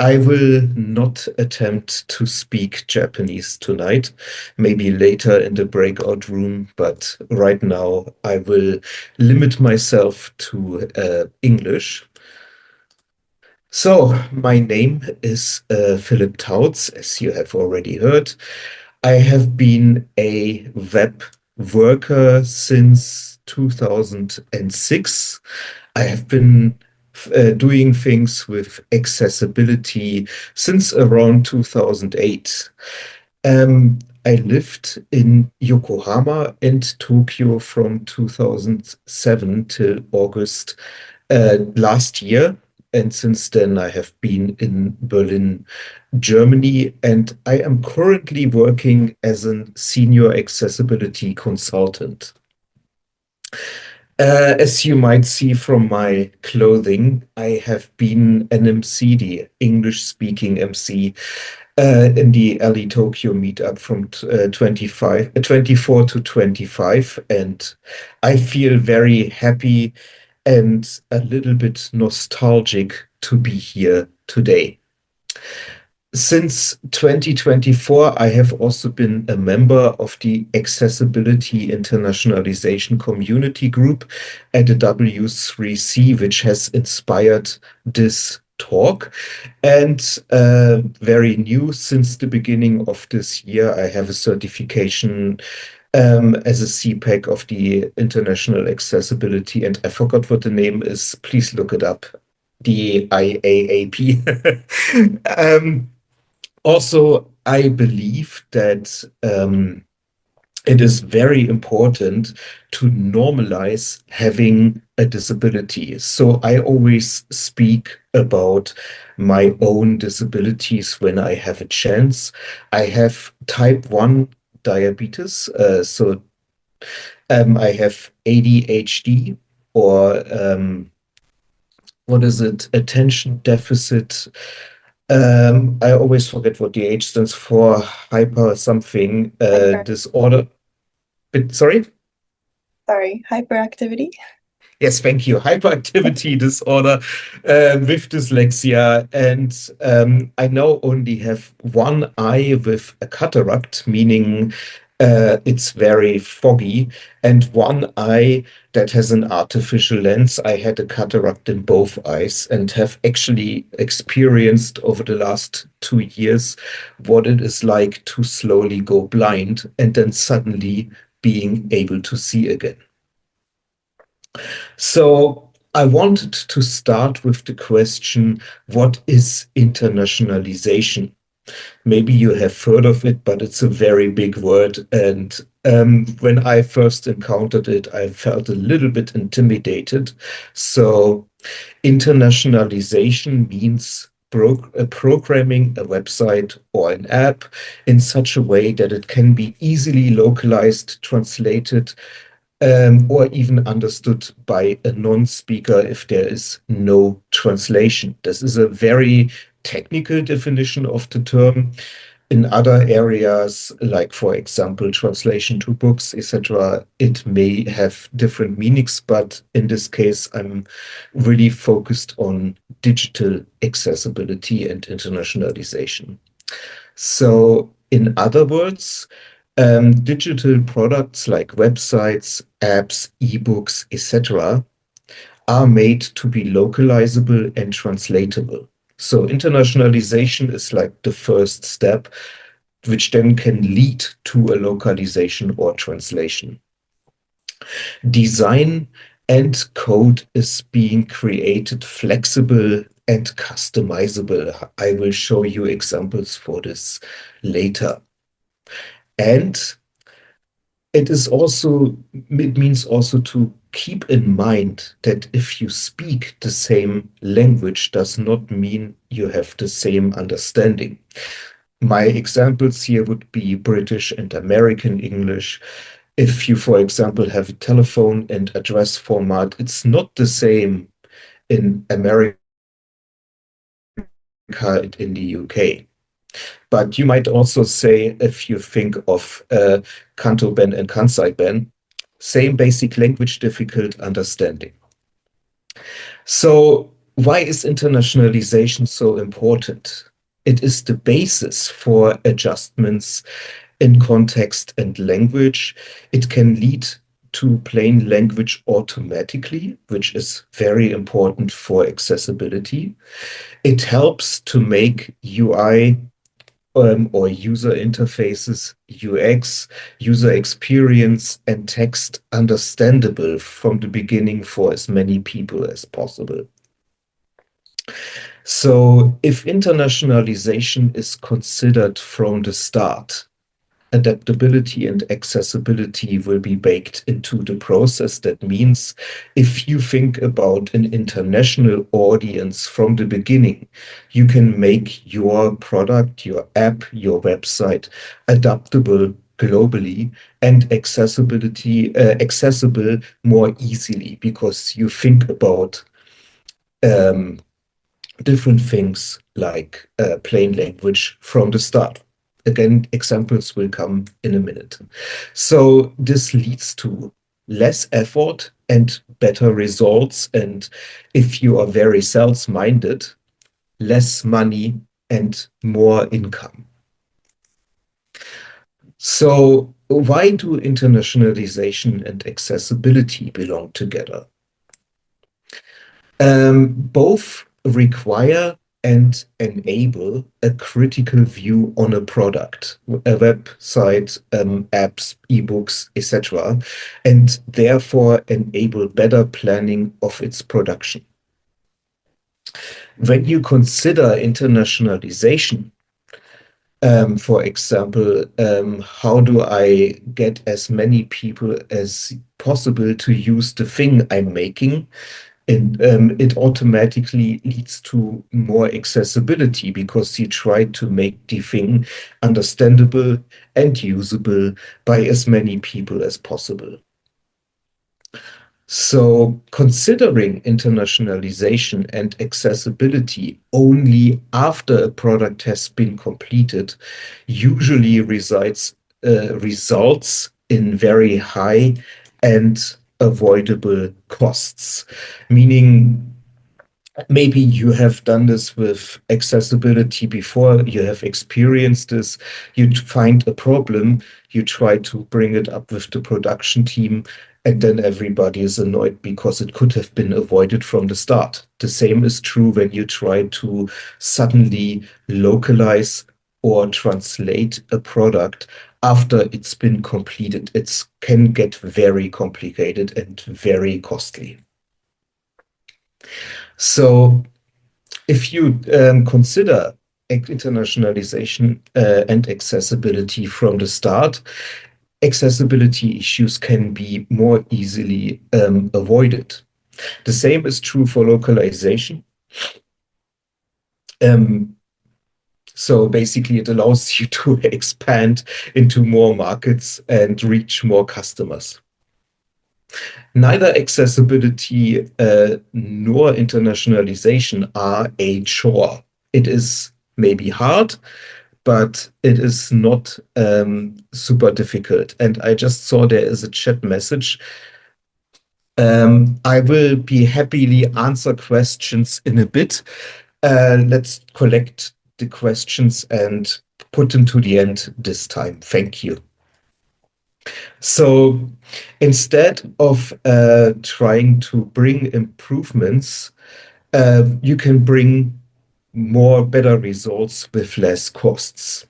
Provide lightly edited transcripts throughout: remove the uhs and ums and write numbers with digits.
I will not attempt to speak Japanese tonight, maybe later in the breakout room, but right now I will limit myself to English. So, my name is Philipp Tautz, as you have already heard. I have been a web worker since 2006. I have been doing things with accessibility since around 2008. I lived in Yokohama and Tokyo from 2007 till August last year. And since then, I have been in Berlin, Germany, and I am currently working as a senior accessibility consultant. As you might see from my clothing, I have been an MC, the English-speaking MC, in the A11y Tokyo Meetup from 24 to 25, and I feel very happy and a little bit nostalgic to be here today. Since 2024, I have also been a member of the Accessibility Internationalization Community Group at the W3C, which has inspired this talk. And very new since the beginning of this year, I have a certification as a CPAC of the International Accessibility, and I forgot what the name is. Please look it up. The IAAP. Also, I believe that it is very important to normalize having a disability. So I always speak about my own disabilities when I have a chance. I have type 1 diabetes, so I have ADHD, or what is it? Attention deficit. I always forget what the H stands for. Hyper something disorder. Sorry? Sorry, hyperactivity. Yes, thank you. Hyperactivity disorder with dyslexia. And I now only have one eye with a cataract, meaning it's very foggy, and one eye that has an artificial lens. I had a cataract in both eyes and have actually experienced over the last 2 years what it is like to slowly go blind and then suddenly being able to see again. So I wanted to start with the question, what is internationalization? Maybe you have heard of it, but it's a very big word. And when I first encountered it, I felt a little bit intimidated. So internationalization means programming a website or an app in such a way that it can be easily localized, translated, or even understood by a non-speaker if there is no translation. This is a very technical definition of the term. In other areas, like, for example, translation to books, etc., it may have different meanings, but in this case, I'm really focused on digital accessibility and internationalization. So, in other words, digital products like websites, apps, ebooks, etc., are made to be localizable and translatable. So internationalization is like the first step, which then can lead to a localization or translation. Design and code is being created flexible and customizable. I will show you examples for this later. And it means also to keep in mind that if you speak the same language does not mean you have the same understanding. My examples here would be British and American English. If you, for example, have a telephone and address format, it's not the same in America and in the UK. But you might also say, if you think of Kanto Ben and Kansai Ben, same basic language, difficult understanding. So why is internationalization so important? It is the basis for adjustments in context and language. It can lead to plain language automatically, which is very important for accessibility. It helps to make UI or user interfaces, UX, user experience, and text understandable from the beginning for as many people as possible. So if internationalization is considered from the start, adaptability and accessibility will be baked into the process. That means if you think about an international audience from the beginning, you can make your product, your app, your website adaptable globally and accessible more easily because you think about different things like plain language from the start. Again, examples will come in a minute. So this leads to less effort and better results. And if you are very sales-minded, less money and more income. So why do internationalization and accessibility belong together? Both require and enable a critical view on a product, a website, apps, ebooks, etc., and therefore enable better planning of its production. When you consider internationalization, for example, how do I get as many people as possible to use the thing I'm making? And it automatically leads to more accessibility because you try to make the thing understandable and usable by as many people as possible. So considering internationalization and accessibility only after a product has been completed usually results in very high and avoidable costs, meaning maybe you have done this with accessibility before, you have experienced this, you find a problem, you try to bring it up with the production team, and then everybody is annoyed because it could have been avoided from the start. The same is true when you try to suddenly localize or translate a product after it's been completed. It can get very complicated and very costly. So if you consider internationalization and accessibility from the start, accessibility issues can be more easily avoided. The same is true for localization. So basically, it allows you to expand into more markets and reach more customers. Neither accessibility nor internationalization are a chore. It is maybe hard, but it is not super difficult. And I just saw there is a chat message. I will be happily answer questions in a bit. Let's collect the questions and put them to the end this time. Thank you. So instead of trying to bring improvements, you can bring better results with less costs.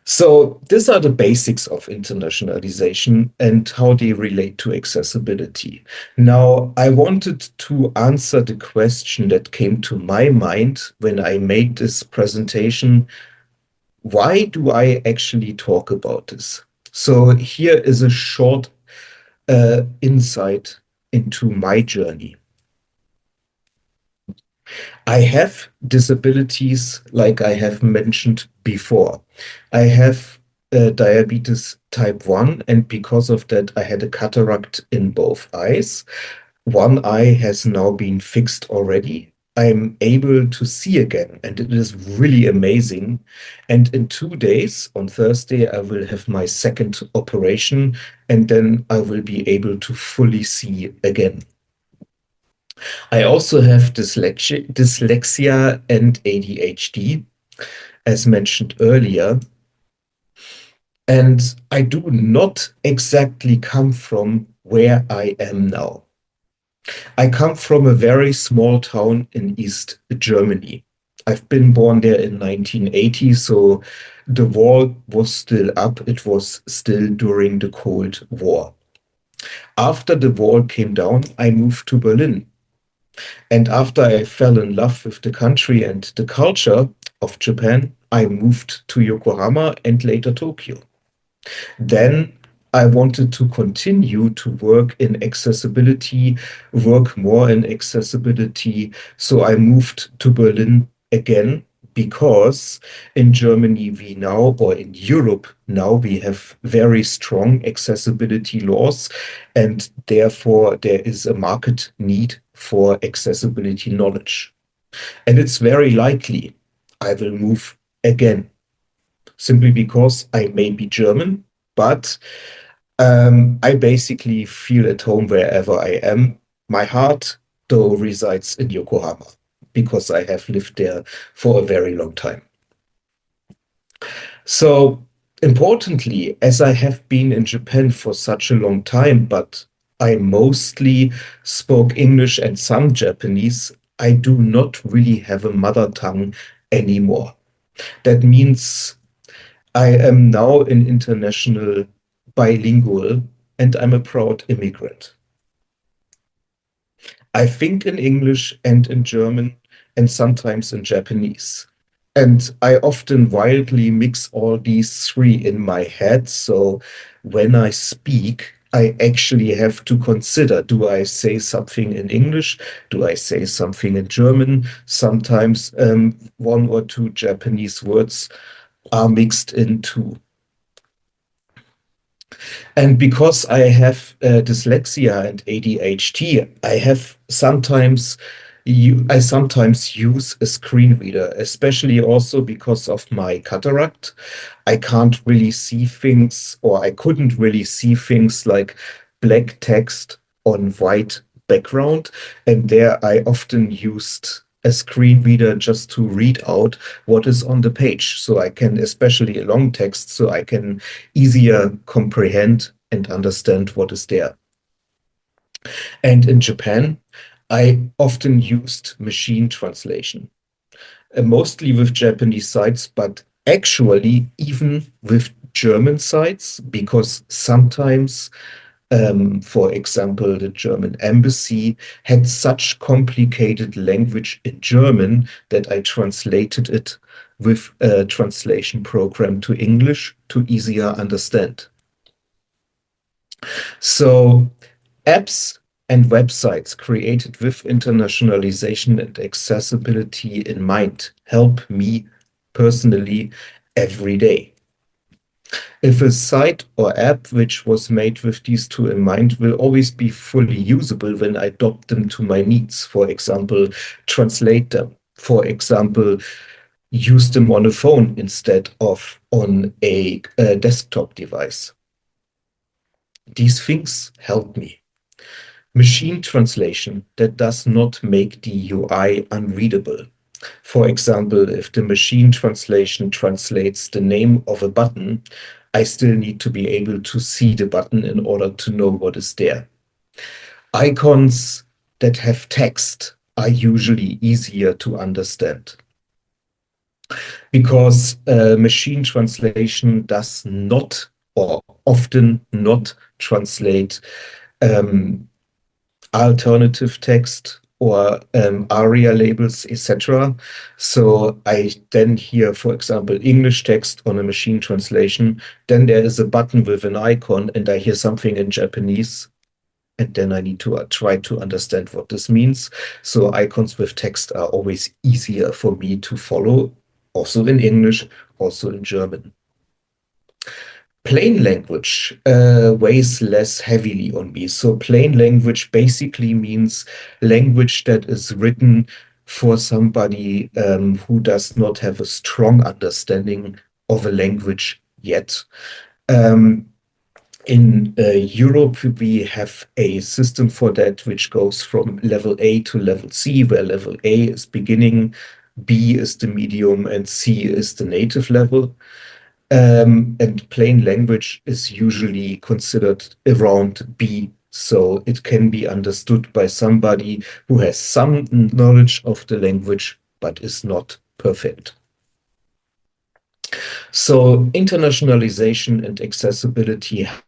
So these are the basics of internationalization and how they relate to accessibility. Now, I wanted to answer the question that came to my mind when I made this presentation. Why do I actually talk about this? So here is a short insight into my journey. I have disabilities like I have mentioned before. I have diabetes type 1, and because of that, I had a cataract in both eyes. One eye has now been fixed already. I'm able to see again, and it is really amazing. And in 2 days, on Thursday, I will have my second operation, and then I will be able to fully see again. I also have dyslexia and ADHD, as mentioned earlier. And I do not exactly come from where I am now. I come from a very small town in East Germany. I've been born there in 1980, so the wall was still up. It was still during the Cold War. After the wall came down, I moved to Berlin. And after I fell in love with the country and the culture of Japan, I moved to Yokohama and later Tokyo. Then I wanted to continue to work in accessibility, work more in accessibility. So I moved to Berlin again because in Germany we now, or in Europe now, we have very strong accessibility laws, and therefore there is a market need for accessibility knowledge. And it's very likely I will move again, simply because I may be German, but I basically feel at home wherever I am. My heart, though, resides in Yokohama because I have lived there for a very long time. So importantly, as I have been in Japan for such a long time, but I mostly spoke English and some Japanese, I do not really have a mother tongue anymore. That means I am now an international bilingual, and I'm a proud immigrant. I think in English and in German and sometimes in Japanese. And I often wildly mix all these three in my head. So when I speak, I actually have to consider, do I say something in English? Do I say something in German? Sometimes one or two Japanese words are mixed in too. And because I have dyslexia and ADHD, I sometimes use a screen reader, especially also because of my cataract. I can't really see things, or I couldn't really see things like black text on white background. And there I often used a screen reader just to read out what is on the page. So I can, especially a long text, so I can easier comprehend and understand what is there. And in Japan, I often used machine translation, mostly with Japanese sites, but actually even with German sites, because sometimes for example, the German embassy had such complicated language in German that I translated it with a translation program to English to easier understand. So apps and websites created with internationalization and accessibility in mind help me personally every day. If a site or app which was made with these two in mind will always be fully usable when I adopt them to my needs. For example, translate them. For example, use them on a phone instead of on a desktop device. These things help me. Machine translation that does not make the UI unreadable. For example, if the machine translation translates the name of a button, I still need to be able to see the button in order to know what is there. Icons that have text are usually easier to understand because machine translation does not, or often not, translate alternative text or ARIA labels, etc. So I then hear, for example, English text on a machine translation, then there is a button with an icon, and I hear something in Japanese, and then I need to try to understand what this means. So icons with text are always easier for me to follow, also in English, also in German. Plain language weighs less heavily on me. So plain language basically means language that is written for somebody who does not have a strong understanding of a language yet. In Europe, we have a system for that which goes from level A to level C, where level A is beginning, B is the medium, and C is the native level. And plain language is usually considered around B. So it can be understood by somebody who has some knowledge of the language, but is not perfect. So internationalization and accessibility have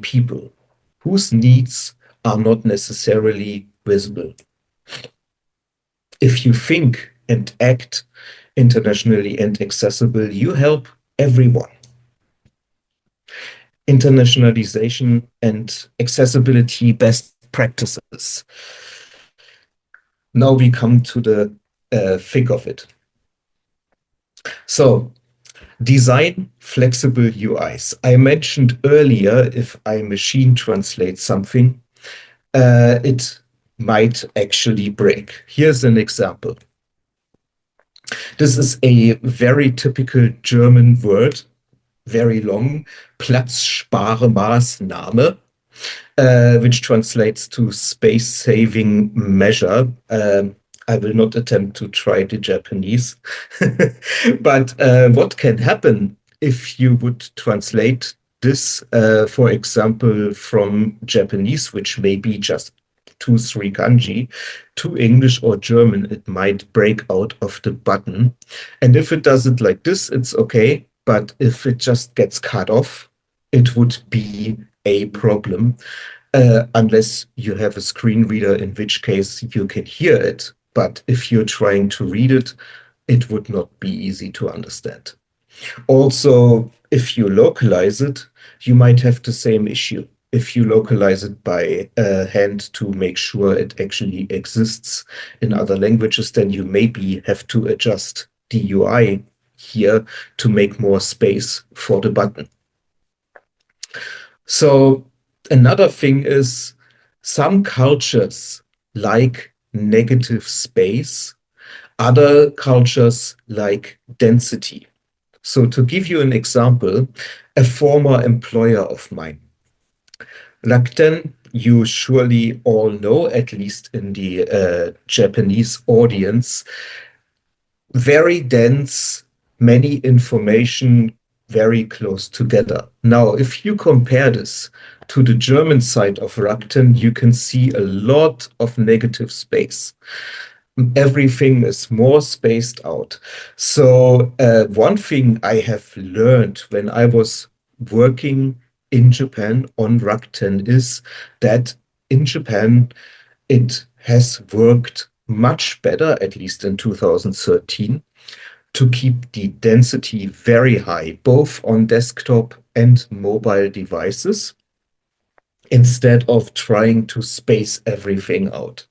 people whose needs are not necessarily visible. If you think and act internationally and accessible, you help everyone. Internationalization and accessibility best practices. Now we come to the thick of it. So, design flexible UIs. I mentioned earlier, if I machine translate something, it might actually break. Here's an example. This is a very typical German word, very long, Platzsparemaßnahme, which translates to space-saving measure. I will not attempt to try the Japanese. But what can happen if you would translate this, for example, from Japanese, which may be just 2-3 kanji, to English or German, it might break out of the button. And if it does it like this, it's okay. But if it just gets cut off, it would be a problem, unless you have a screen reader, in which case you can hear it. But if you're trying to read it, it would not be easy to understand. Also, if you localize it, you might have the same issue. If you localize it by hand to make sure it actually exists in other languages, then you maybe have to adjust the UI here to make more space for the button. So another thing is some cultures like negative space, other cultures like density. So to give you an example, a former employer of mine, Rakuten, you surely all know, at least in the Japanese audience, very dense, many information, very close together. Now, if you compare this to the German side of Rakuten, you can see a lot of negative space. Everything is more spaced out. So one thing I have learned when I was working in Japan on Rakuten is that in Japan, it has worked much better, at least in 2013, to keep the density very high, both on desktop and mobile devices, instead of trying to space everything out.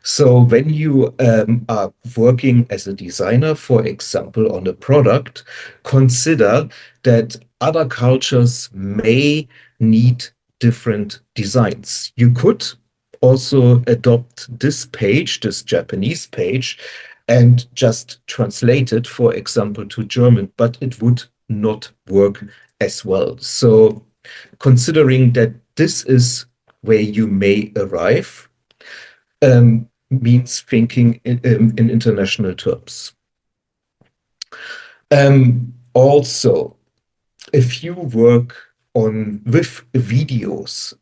So when you are working as a designer, for example, on a product, consider that other cultures may need different designs. You could also adopt this page, this Japanese page, and just translate it, for example, to German, but it would not work as well. So considering that this is where you may arrive, means thinking in international terms. Also, if you work with videos,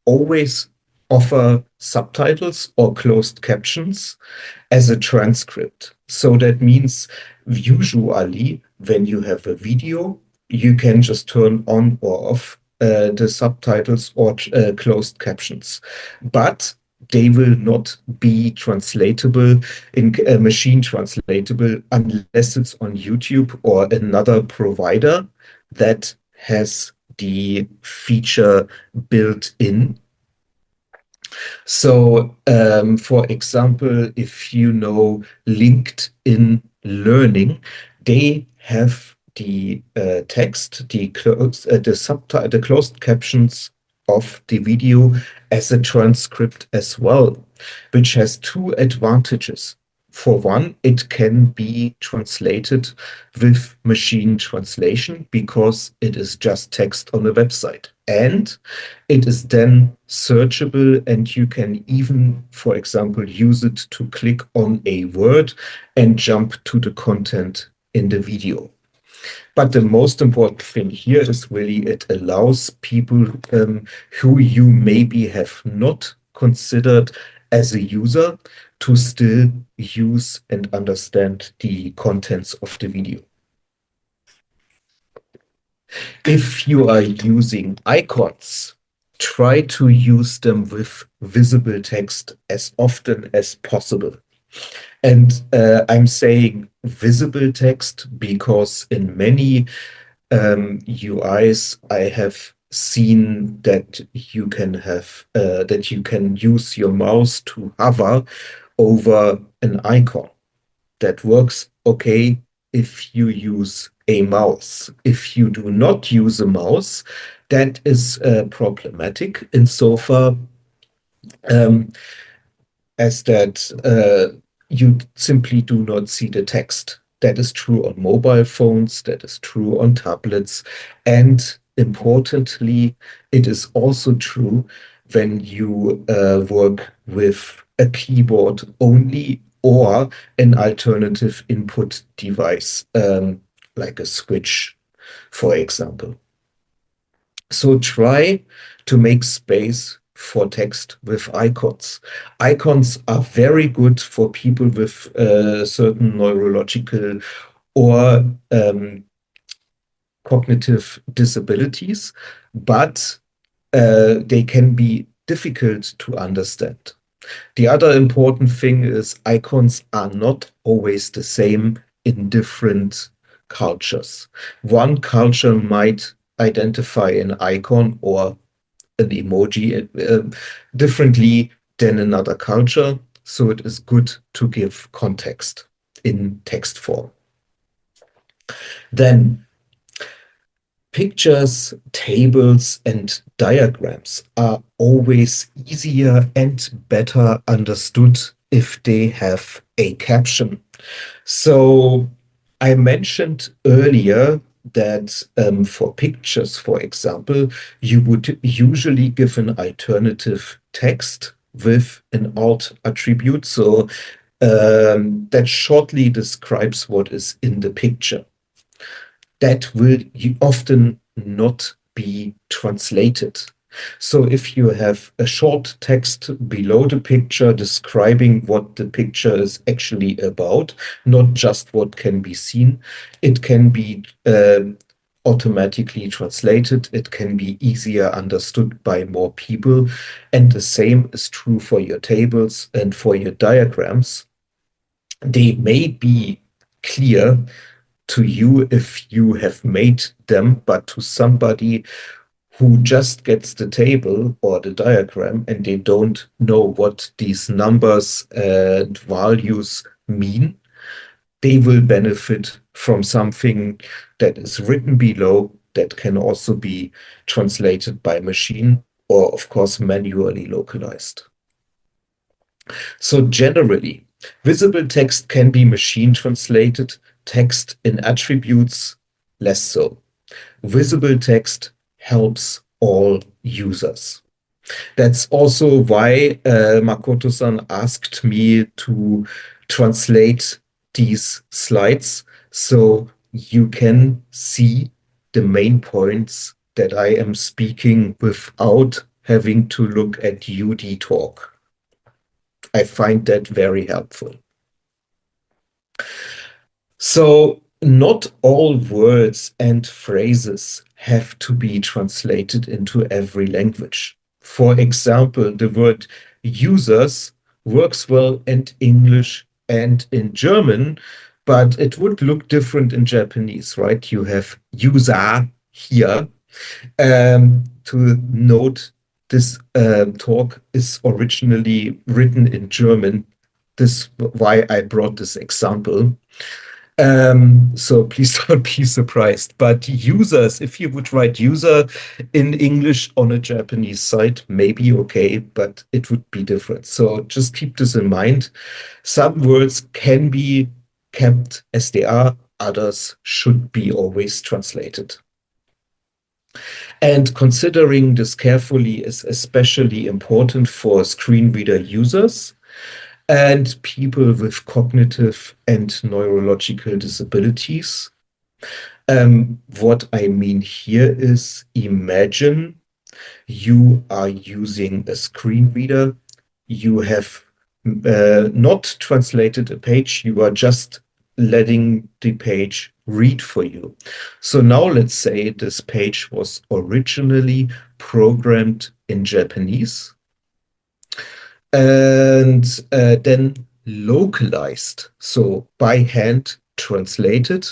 always offer subtitles or closed captions as a transcript. So that means usually when you have a video, you can just turn on or off the subtitles or closed captions. But they will not be translatable in machine translatable unless it's on YouTube or another provider that has the feature built in. So, for example, if you know LinkedIn Learning, they have the text, the closed captions of the video as a transcript as well, which has two advantages. For one, it can be translated with machine translation because it is just text on a website. And it is then searchable, and you can even, for example, use it to click on a word and jump to the content in the video. But the most important thing here is really it allows people who you maybe have not considered as a user to still use and understand the contents of the video. If you are using icons, try to use them with visible text as often as possible. And I'm saying visible text because in many UIs I have seen that you can use your mouse to hover over an icon. That works okay if you use a mouse. If you do not use a mouse, that is problematic insofar as that you simply do not see the text. That is true on mobile phones, that is true on tablets, and importantly, it is also true when you work with a keyboard only or an alternative input device, like a switch, for example. So try to make space for text with icons. Icons are very good for people with certain neurological or cognitive disabilities, but they can be difficult to understand. The other important thing is icons are not always the same in different cultures. One culture might identify an icon or an emoji differently than another culture, so it is good to give context in text form. Then pictures, tables, and diagrams are always easier and better understood if they have a caption. So I mentioned earlier that for pictures, for example, you would usually give an alternative text with an alt attribute. So that shortly describes what is in the picture. That will often not be translated. So if you have a short text below the picture describing what the picture is actually about, not just what can be seen, it can be automatically translated. It can be easier understood by more people. And the same is true for your tables and for your diagrams. They may be clear to you if you have made them, but to somebody who just gets the table or the diagram and they don't know what these numbers and values mean, they will benefit from something that is written below that can also be translated by machine or, of course, manually localized. So generally, visible text can be machine translated, text in attributes, less so. Visible text helps all users. That's also why Makoto-san asked me to translate these slides so you can see the main points that I am speaking without having to look at UD talk. I find that very helpful. So not all words and phrases have to be translated into every language. For example, the word users works well in English and in German, but it would look different in Japanese, right? You have user here. To note, this talk is originally written in German. This is why I brought this example. So please don't be surprised. But users, if you would write user in English on a Japanese site, maybe okay, but it would be different. So just keep this in mind. Some words can be kept as they are, others should be always translated. And considering this carefully is especially important for screen reader users and people with cognitive and neurological disabilities. What I mean here is, imagine you are using a screen reader. You have not translated a page. You are just letting the page read for you. So now let's say this page was originally programmed in Japanese and then localized, so by hand translated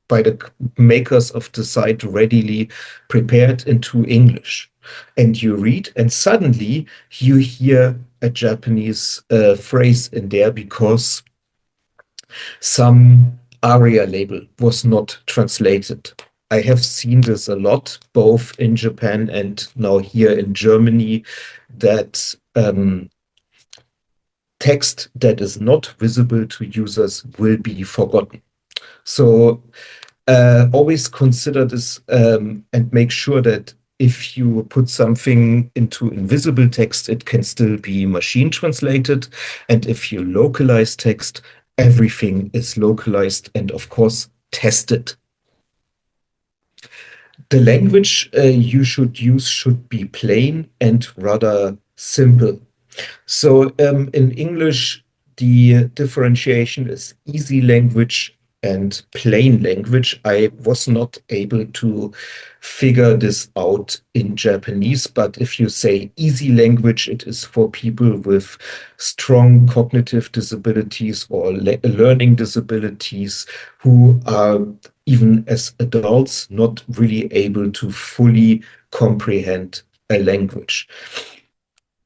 by the makers of the site, readily prepared into English. And you read, and suddenly you hear a Japanese phrase in there because some ARIA label was not translated. I have seen this a lot, both in Japan and now here in Germany, that text that is not visible to users will be forgotten. So always consider this and make sure that if you put something into invisible text, it can still be machine translated. And if you localize text, everything is localized and, of course, tested. The language you should use should be plain and rather simple. So in English, the differentiation is easy language and plain language. I was not able to figure this out in Japanese, but if you say easy language, it is for people with strong cognitive disabilities or learning disabilities who are, even as adults, not really able to fully comprehend a language.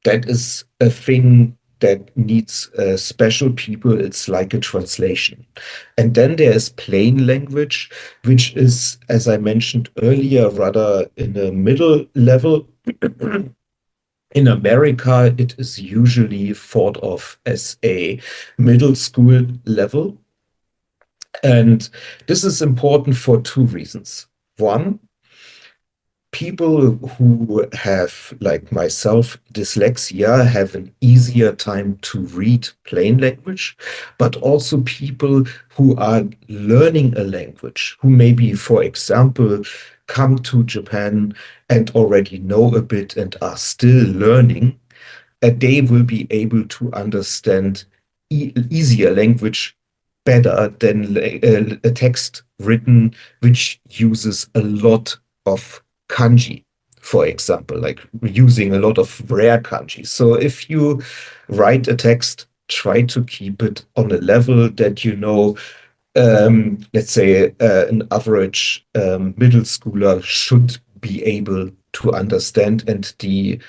That is a thing that needs special people. It's like a translation. And then there's plain language, which is, as I mentioned earlier, rather in a middle level. In America, it is usually thought of as a middle school level. And this is important for two reasons. One, people who have, like myself, dyslexia have an easier time to read plain language, but also people who are learning a language, who maybe, for example, come to Japan and already know a bit and are still learning, they will be able to understand easier language better than a text written which uses a lot of kanji, for example, like using a lot of rare kanji. So if you write a text, try to keep it on a level that you know, let's say an average middle schooler should be able to understand. And the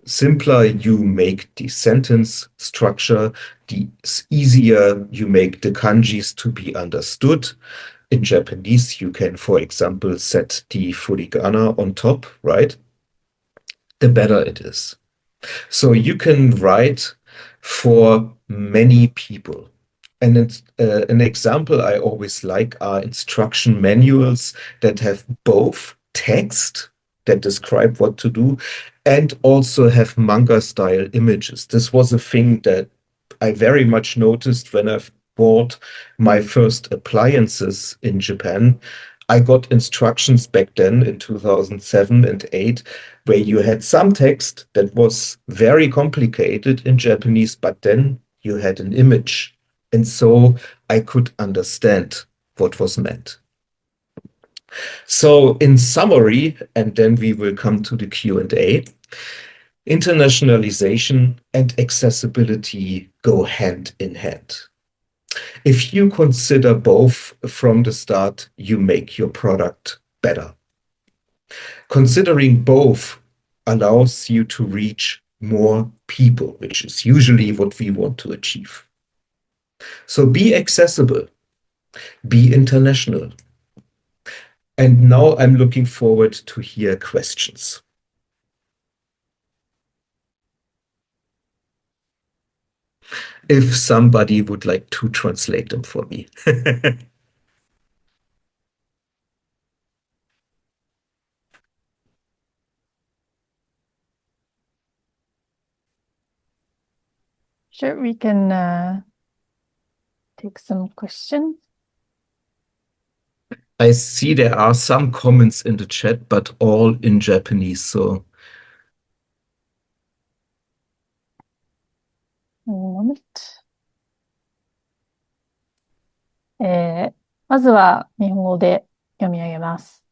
simpler you make the sentence structure, the easier you make the kanjis to be understood. In Japanese, you can, for example, set the furigana on top, right? The better it is. So you can write for many people. And an example I always like are instruction manuals that have both text that describe what to do and also have manga-style images. This was a thing that I very much noticed when I've bought my first appliances in Japan. I got instructions back then in 2007 and 8 where you had some text that was very complicated in Japanese, but then you had an image. And so I could understand what was meant. So in summary, and then we will come to the Q&A, internationalization and accessibility go hand in hand. If you consider both from the start, you make your product better. Considering both allows you to reach more people, which is usually what we want to achieve. So be accessible. Be international. And now I'm looking forward to hear questions. If somebody would like to translate them for me. Sure, we can take some questions. I see there are some comments in the chat, but all in Japanese, so. One moment. まずは日本語で読み上げます。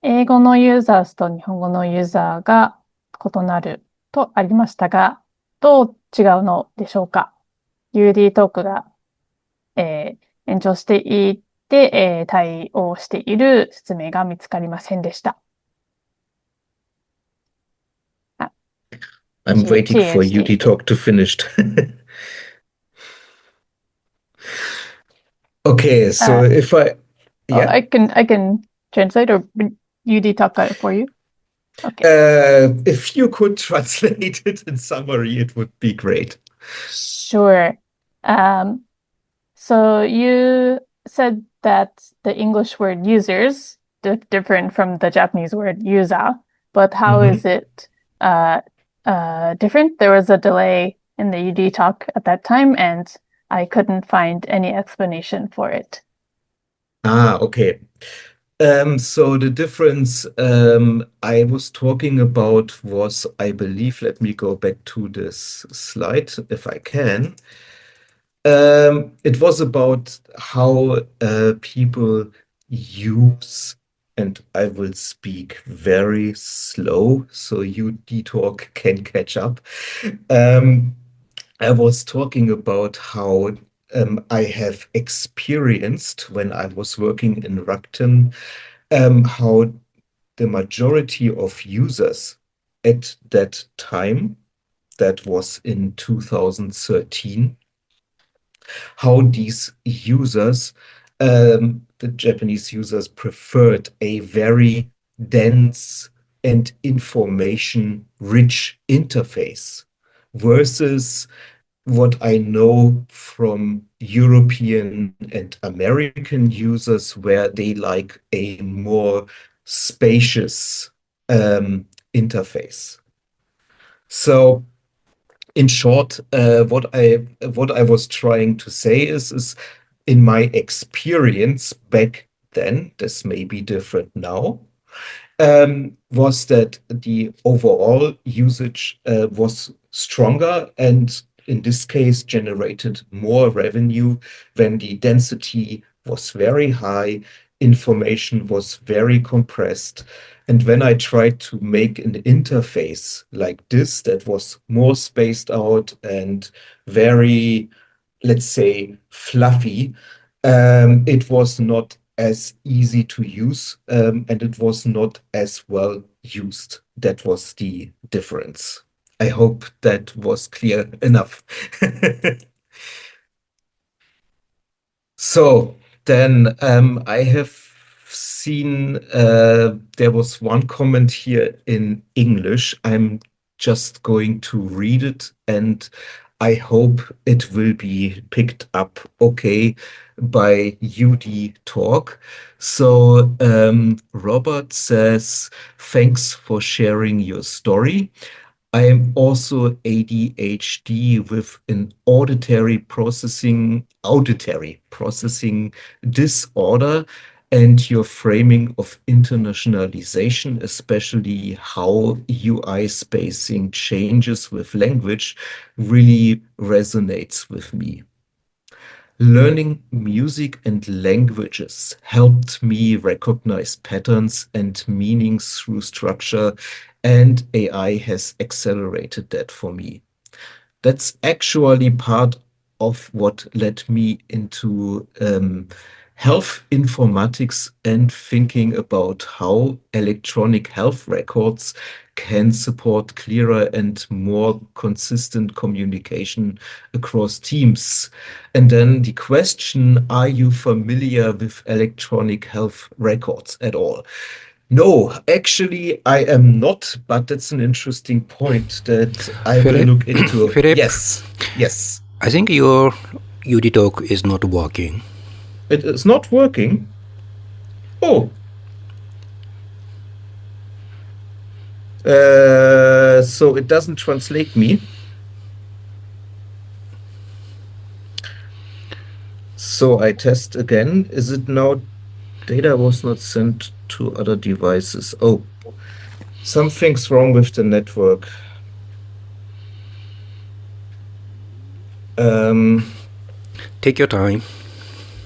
英語のユーザーと日本語のユーザーが異なるとありましたが、どう違うのでしょうか？ UD トークが、延長していって、対応している説明が見つかりませんでした。I'm waiting for UD talk to finish. Okay, so if yeah, I can translate or UD talk for you. Okay. If you could translate it in summary, it would be great. Sure. So you said that the English word users different from the Japanese word user, but how is it different? There was a delay in the UD talk at that time, and I couldn't find any explanation for it. Okay. So the difference I was talking about was, I believe, let me go back to this slide if I can. It was about how people use, and I will speak very slow so you D-Talk can catch up. I was talking about how I have experienced when I was working in Rakuten, how the majority of users at that time, that was in 2013, how these users, the Japanese users, preferred a very dense and information-rich interface versus what I know from European and American users, where they like a more spacious interface. So in short, what I was trying to say is in my experience back then, this may be different now, was that the overall usage was stronger and in this case generated more revenue when the density was very high, information was very compressed. And when I tried to make an interface like this that was more spaced out and very, let's say, fluffy, it was not as easy to use and it was not as well used. That was the difference. I hope that was clear enough. So then I have seen there was one comment here in English. I'm just going to read it and I hope it will be picked up okay by UD Talk. So Robert says, thanks for sharing your story. I am also ADHD with an auditory processing disorder, and your framing of internationalization, especially how UI spacing changes with language, really resonates with me. Learning music and languages helped me recognize patterns and meanings through structure, and AI has accelerated that for me. That's actually part of what led me into health informatics and thinking about how electronic health records can support clearer and more consistent communication across teams. And then the question, are you familiar with electronic health records at all? No, actually, I am not, but that's an interesting point that I will look into. Philipp, yes. I think your UD talk is not working. It is not working? Oh. So it doesn't translate me. So I test again. Is it now? Data was not sent to other devices. Oh, something's wrong with the network. Take your time.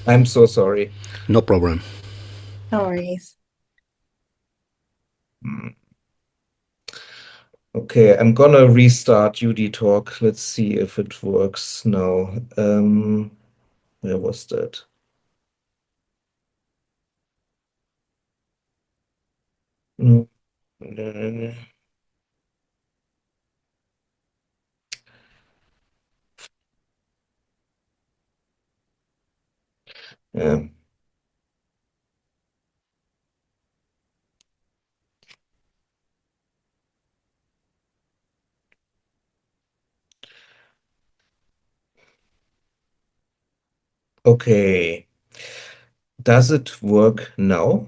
I'm so sorry. No problem. No worries. Okay, I'm gonna restart UD Talk. Let's see if it works now. Where was that? No. Yeah. Okay. Does it work now?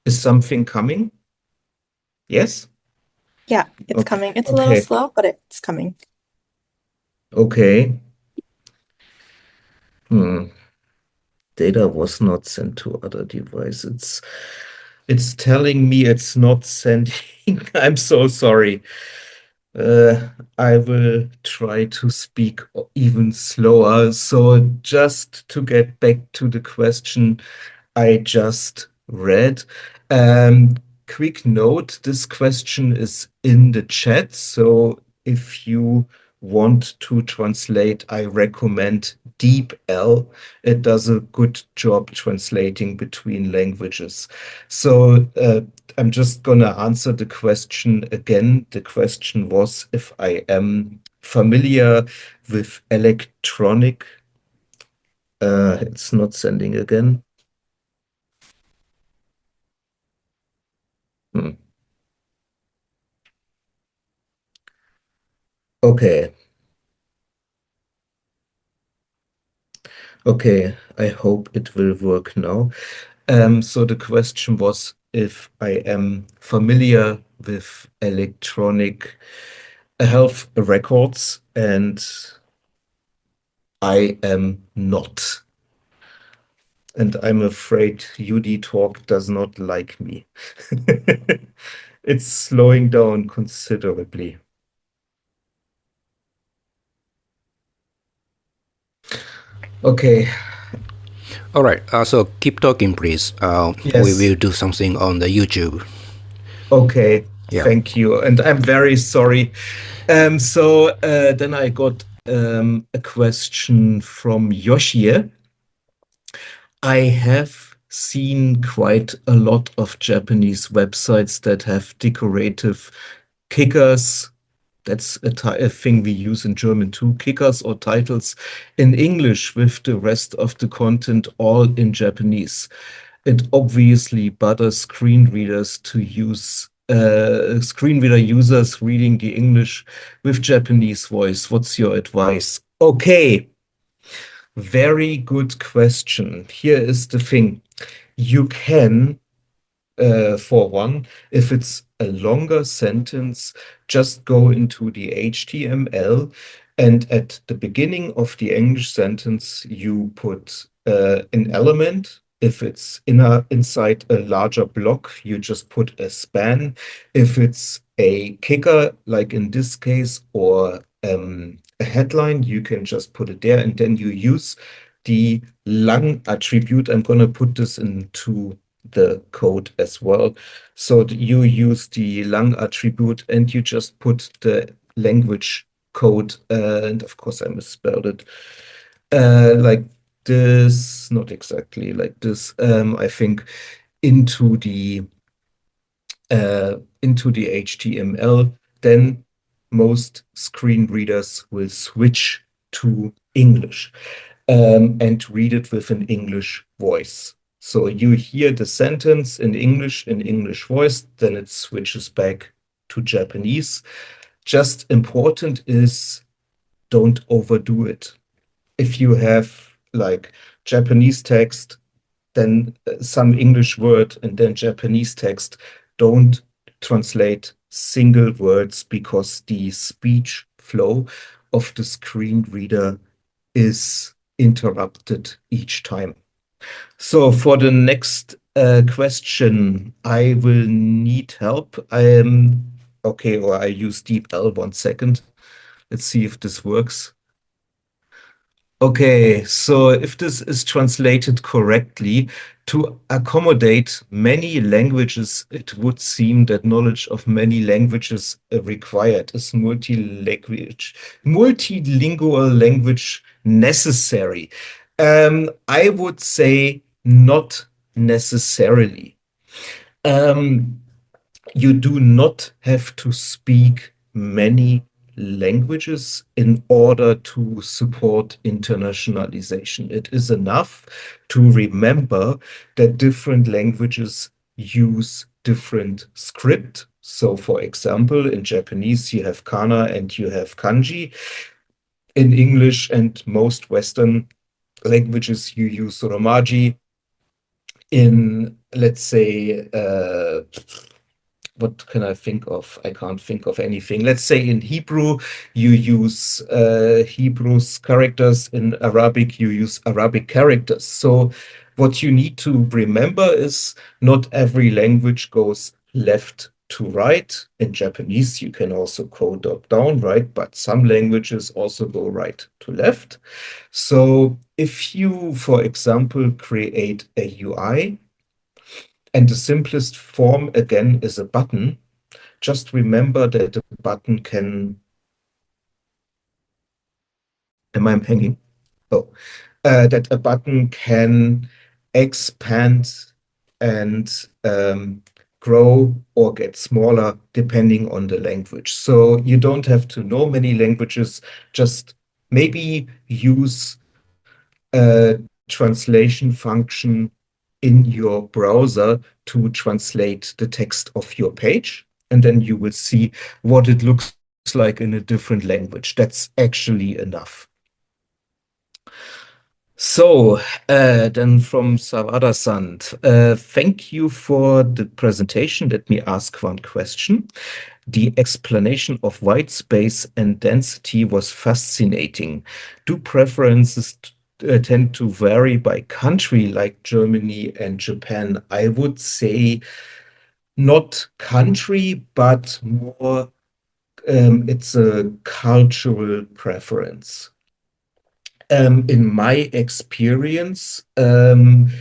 Is something coming? Yes? Yeah, it's Okay. coming. It's a little slow, but it's coming. Okay. Data was not sent to other devices. It's telling me it's not sending. I'm so sorry. I will try to speak even slower. So just to get back to the question I just read, quick note, this question is in the chat. So if you want to translate, I recommend DeepL. It does a good job translating between languages. So I'm just gonna answer the question again. The question was if I am familiar with electronic. It's not sending again. Okay. Okay, I hope it will work now. So the question was if I am familiar with electronic health records, and I am not. And I'm afraid UD Talk does not like me. It's slowing down considerably. Okay. All right. So keep talking, please. Yes. We will do something on the YouTube. Okay. Yeah. Thank you. And I'm very sorry. So then I got a question from Yoshie. I have seen quite a lot of Japanese websites that have decorative kickers. That's a thing we use in German too, kickers or titles in English with the rest of the content all in Japanese. It obviously bothers screen readers to use screen reader users reading the English with Japanese voice. What's your advice? Okay. Very good question. Here is the thing. You can, for one, if it's a longer sentence, just go into the HTML and at the beginning of the English sentence, you put an element. If it's inside a larger block, you just put a span. If it's a kicker, like in this case, or a headline, you can just put it there, and then you use the lang attribute. I'm going to put this into the code as well. So you use the lang attribute and you just put the language code, and of course I misspelled it, like this, not exactly like this, I think into the HTML, then most screen readers will switch to English and read it with an English voice. So you hear the sentence in English voice, then it switches back to Japanese. Just important is don't overdo it. If you have like Japanese text, then some English word and then Japanese text, don't translate single words because the speech flow of the screen reader is interrupted each time. So for the next question, I will need help. Okay, or I use DeepL 1 second. Let's see if this works. Okay, so if this is translated correctly, to accommodate many languages, it would seem that knowledge of many languages required. Is multilingual language necessary? I would say not necessarily. You do not have to speak many languages in order to support internationalization. It is enough to remember that different languages use different script. So for example, in Japanese, you have kana and you have kanji. In English and most Western languages, you use romaji. In, let's say, what can I think of? I can't think of anything. Let's say in Hebrew, you use Hebrew's characters. In Arabic, you use Arabic characters. So what you need to remember is not every language goes left to right. In Japanese, you can also go up down, right? But some languages also go right to left. So if you, for example, create a UI, and the simplest form, again, is a button. Just remember that the button can... Am I hanging? Oh. That a button can expand and grow or get smaller depending on the language. So you don't have to know many languages, just maybe use a translation function in your browser to translate the text of your page, and then you will see what it looks like in a different language. That's actually enough. So then from Savada-san, thank you for the presentation. Let me ask one question. The explanation of white space and density was fascinating. Do preferences tend to vary by country like Germany and Japan? I would say not country, but more it's a cultural preference. In my experience, in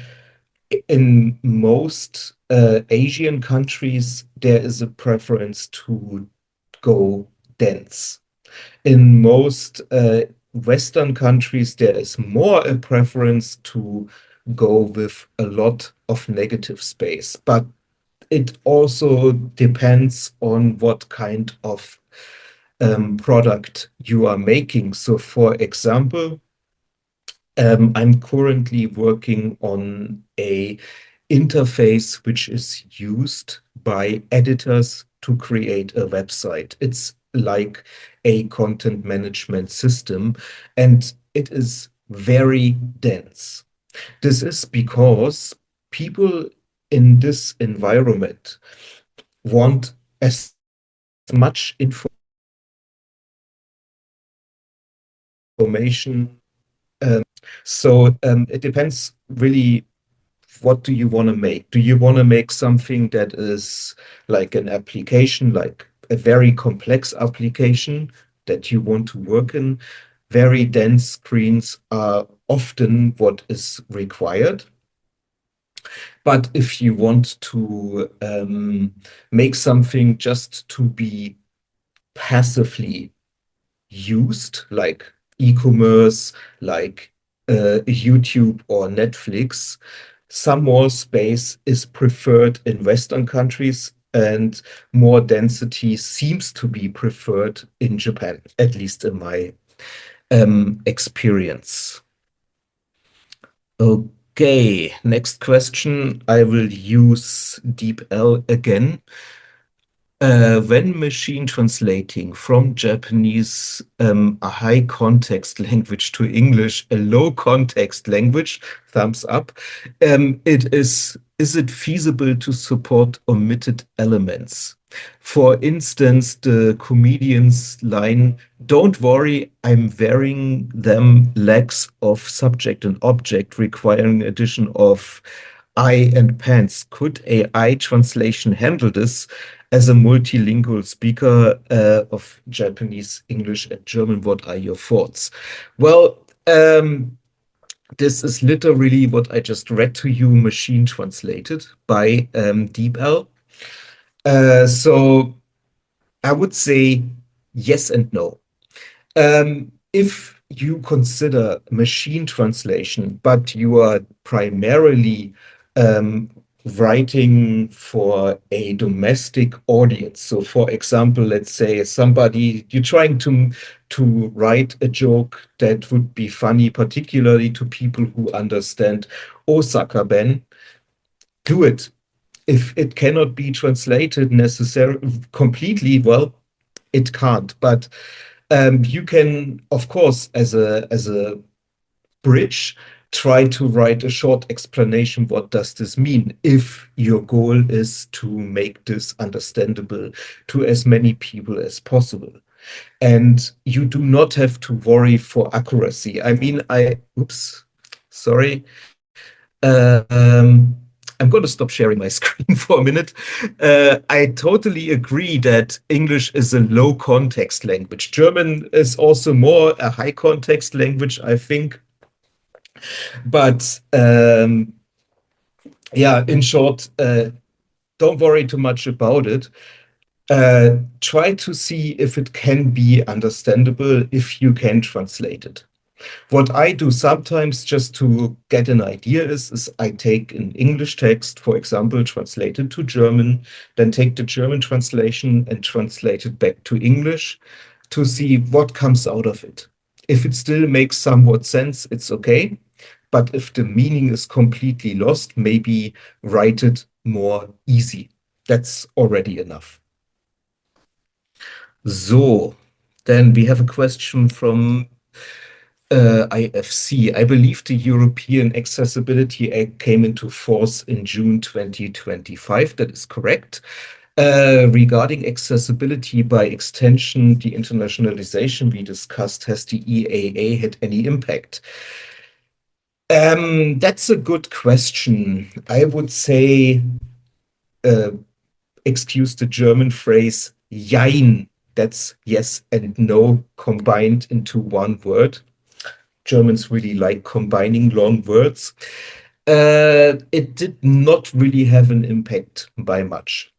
most Asian countries, there is a preference to go dense. In most Western countries, there is more a preference to go with a lot of negative space, but it also depends on what kind of product you are making. So for example, I'm currently working on a interface which is used by editors to create a website. It's like a content management system, and it is very dense. This is because people in this environment want as much information. So it depends really, what do you want to make? Do you want to make something that is like an application, like a very complex application that you want to work in? Very dense screens are often what is required. But if you want to make something just to be passively used, like e-commerce, like YouTube or Netflix. Some more space is preferred in Western countries, and more density seems to be preferred in Japan, at least in my experience. Okay, next question. I will use DeepL again. When machine translating from Japanese, a high context language to English, a low context language, thumbs up, is it feasible to support omitted elements? For instance, the comedian's line, "Don't worry, I'm wearing them," lacks of subject and object, requiring addition of I and pants. Could AI translation handle this? As a multilingual speaker of Japanese, English, and German, what are your thoughts? Well, this is literally what I just read to you, machine translated by DeepL. So I would say yes and no. If you consider machine translation, but you are primarily writing for a domestic audience. So for example, let's say you're trying to write a joke that would be funny, particularly to people who understand Osaka Ben, do it. If it cannot be translated necessarily completely, well, it can't. But you can, of course, as a bridge, try to write a short explanation. What does this mean? If your goal is to make this understandable to as many people as possible. And you do not have to worry for accuracy. I mean, sorry. I'm going to stop sharing my screen for a minute. I totally agree that English is a low context language. German is also more a high context language, I think. But yeah, in short, don't worry too much about it. Try to see if it can be understandable, if you can translate it. What I do sometimes just to get an idea is I take an English text, for example, translate it to German, then take the German translation and translate it back to English to see what comes out of it. If it still makes somewhat sense, it's okay. But if the meaning is completely lost, maybe write it more easy. That's already enough. So, then we have a question from IFC. I believe the European Accessibility Act came into force in June 2025. That is correct. Regarding accessibility by extension, the internationalization we discussed, has the EAA had any impact? That's a good question. I would say, excuse the German phrase, jein. That's yes and no combined into one word. Germans really like combining long words. It did not really have an impact by much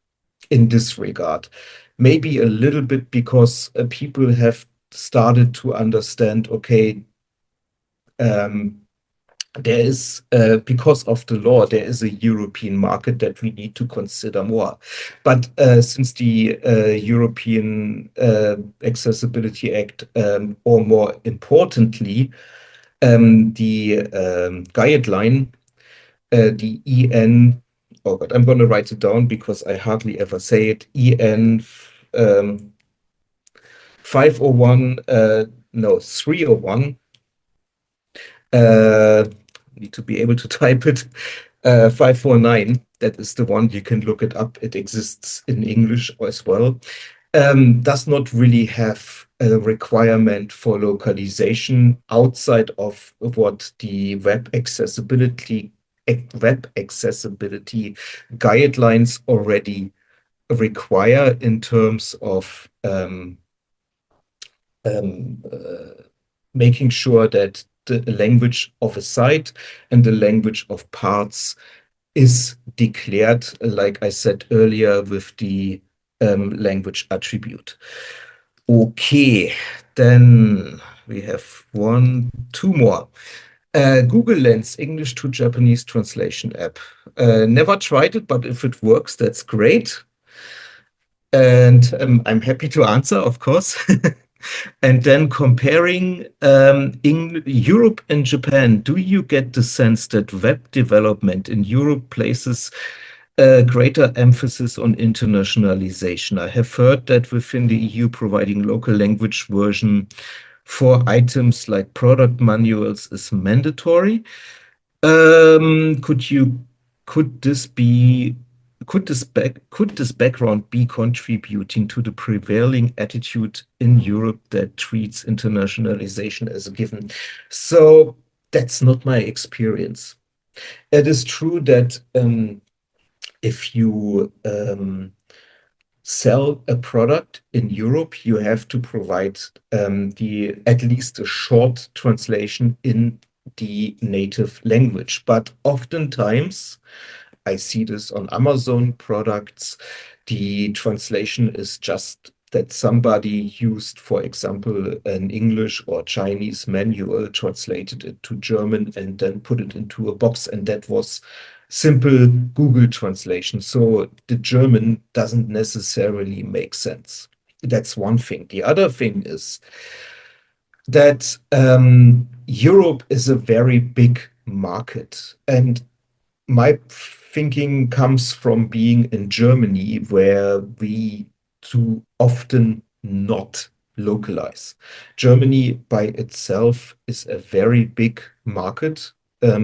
in this regard. Maybe a little bit because people have started to understand, okay, there is, because of the law, there is a European market that we need to consider more. But since the European Accessibility Act, or more importantly, the guideline, the EN, oh God, I'm going to write it down because I hardly ever say it, EN 501, no, 301, need to be able to type it, 549, that is the one, you can look it up, it exists in English as well, does not really have a requirement for localization outside of what the web accessibility guidelines already require in terms of making sure that the language of a site and the language of parts is declared, like I said earlier, with the language attribute. Okay, then we have two more. Google Lens English to Japanese translation app. Never tried it, but if it works, that's great. And I'm happy to answer, of course. And then comparing in Europe and Japan, do you get the sense that web development in Europe places a greater emphasis on internationalization? I have heard that within the EU, providing local language version for items like product manuals is mandatory. Could this background be contributing to the prevailing attitude in Europe that treats internationalization as a given? So that's not my experience. It is true that if you sell a product in Europe, you have to provide at least a short translation in the native language. But oftentimes, I see this on Amazon products, the translation is just that somebody used, for example, an English or Chinese manual, translated it to German, and then put it into a box. And that was simple Google translation. So the German doesn't necessarily make sense. That's one thing. The other thing is that Europe is a very big market. And my thinking comes from being in Germany, where we too often not localize. Germany by itself is a very big market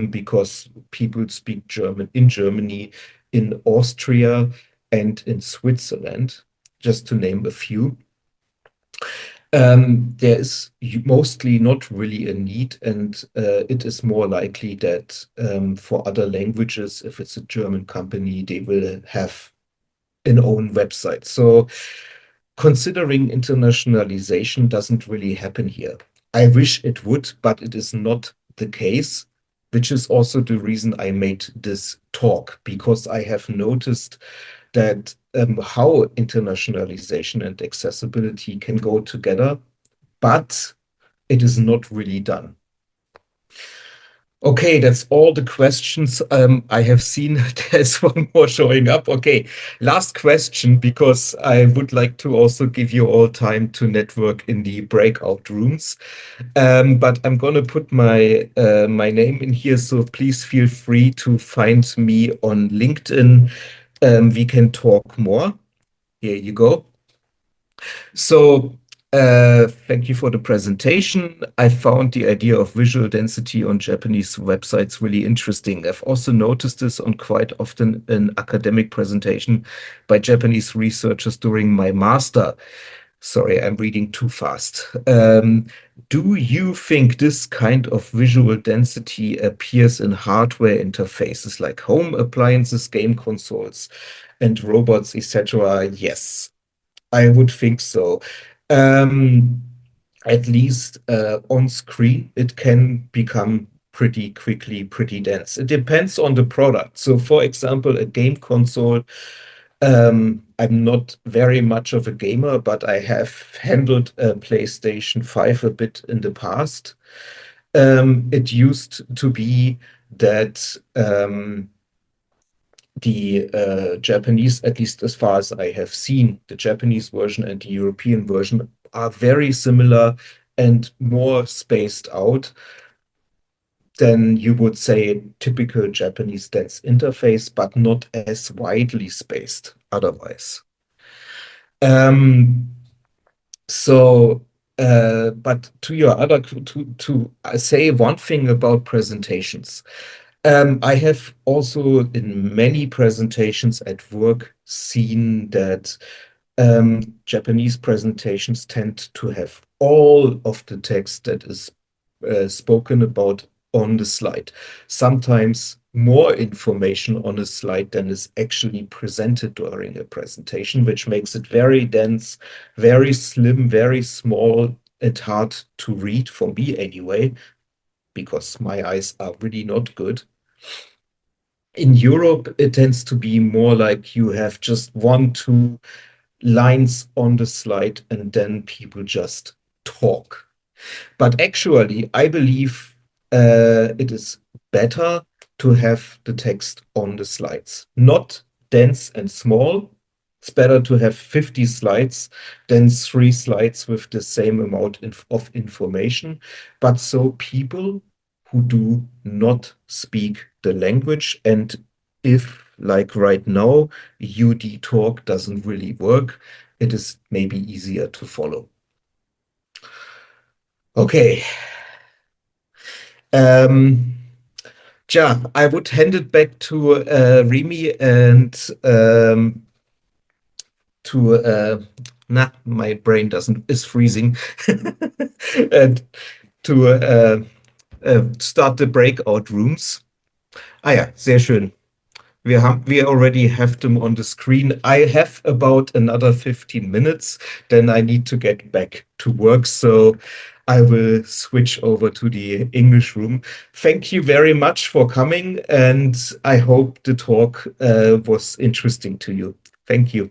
because people speak German in Germany, in Austria, and in Switzerland, just to name a few. There is mostly not really a need, and it is more likely that for other languages, if it's a German company, they will have an own website. So considering internationalization doesn't really happen here. I wish it would, but it is not the case, which is also the reason I made this talk, because I have noticed that how internationalization and accessibility can go together, but it is not really done. Okay, that's all the questions I have seen. There's one more showing up. Okay, last question, because I would like to also give you all time to network in the breakout rooms. But I'm going to put my name in here, so please feel free to find me on LinkedIn. We can talk more. Here you go. So thank you for the presentation. I found the idea of visual density on Japanese websites really interesting. I've also noticed this on quite often an academic presentation by Japanese researchers during my master. Sorry, I'm reading too fast. Do you think this kind of visual density appears in hardware interfaces like home appliances, game consoles, and robots, etc.? Yes, I would think so. At least on screen, it can become pretty quickly pretty dense. It depends on the product. So, for example, a game console, I'm not very much of a gamer, but I have handled a PlayStation 5 a bit in the past. It used to be that the Japanese, at least as far as I have seen, the Japanese version and the European version are very similar and more spaced out than you would say a typical Japanese dense interface, but not as widely spaced otherwise. But to your other, to say one thing about presentations. I have also in many presentations at work seen that Japanese presentations tend to have all of the text that is spoken about on the slide. Sometimes more information on a slide than is actually presented during a presentation, which makes it very dense, very slim, very small, and hard to read for me anyway, because my eyes are really not good. In Europe, it tends to be more like you have just 1, 2 lines on the slide and then people just talk. But actually, I believe it is better to have the text on the slides, not dense and small. It's better to have 50 slides than 3 slides with the same amount of information. But so people who do not speak the language, and if, like right now, UD talk doesn't really work, it is maybe easier to follow. Okay. I would hand it back to Remy and my brain is freezing. And to start the breakout rooms. Ja, sehr schön. We already have them on the screen. I have about another 15 minutes, then I need to get back to work. So I will switch over to the English room. Thank you very much for coming, and I hope the talk was interesting to you. Thank you.